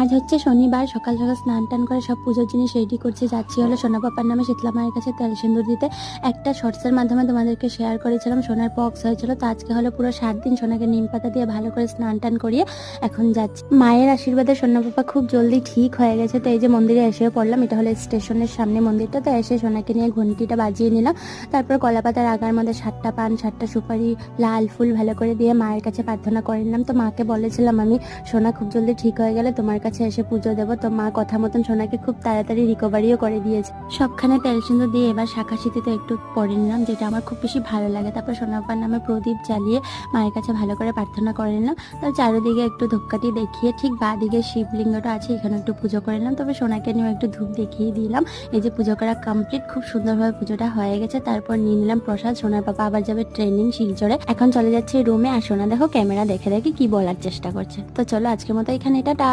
আজ হচ্ছে শনিবার, সকাল সকাল স্নান টান করে সব পুজোর জিনিস রেডি করছি। যাচ্ছি হলো সোনা পাপার নামে শীতলা মায়ের কাছে তেল সিঁদুর দিতে। একটা শর্টসের মাধ্যমে তোমাদেরকে শেয়ার করেছিলাম সোনার পক্স হয়েছিল, তো আজকে হলো পুরো 7 দিন সোনাকে নিম পাতা দিয়ে ভালো করে স্নান টান করিয়ে এখন যাচ্ছি। মায়ের আশীর্বাদে সোনা পাপা খুব জলদি ঠিক হয়ে গেছে। তো এই যে মন্দিরে এসেও পড়লাম, এটা হলো স্টেশনের সামনে মন্দিরটা। তো এসে সোনাকে নিয়ে ঘন্টিটা বাজিয়ে নিলাম। তারপর কলা পাতার আগার মধ্যে 7টা পান 7টা সুপারি লাল ফুল ভালো করে দিয়ে মায়ের কাছে প্রার্থনা করে নিলাম। তো মাকে বলেছিলাম আমি সোনা খুব জলদি ঠিক হয়ে গেলে তোমার কাছে এসে পুজো দেবো। তো মা কথা মতন সোনাকে খুব তাড়াতাড়ি রিকভারিও করে দিয়েছে। সবখানে তেল সিঁদুর দিয়ে এবার শাখা সিঁথিতে একটু পরে নিলাম, যেটা আমার খুব বেশি ভালো লাগে। তারপর সোনা পাপার নামে প্রদীপ জ্বালিয়ে মায়ের কাছে ভালো করে প্রার্থনা করে নিলাম। তারপর চারিদিকে একটু ধূপকাঠি দেখিয়ে ঠিক বা দিকে শিবলিঙ্গটা আছে, এখানে একটু পুজো করে নিলাম। তবে সোনাকে নিয়ে একটু ধূপ দেখিয়ে দিলাম। এই যে পুজো করা কমপ্লিট, খুব সুন্দরভাবে পুজোটা হয়ে গেছে। তারপর নিয়ে নিলাম প্রসাদ। সোনার পাপা আবার যাবে ট্রেনিং শিলচরে। এখন চলে যাচ্ছে রুমে। আর সোনা দেখো ক্যামেরা দেখে দেখে কি বলার চেষ্টা করছে। তো চলো আজকের মতো এখানে টাটা।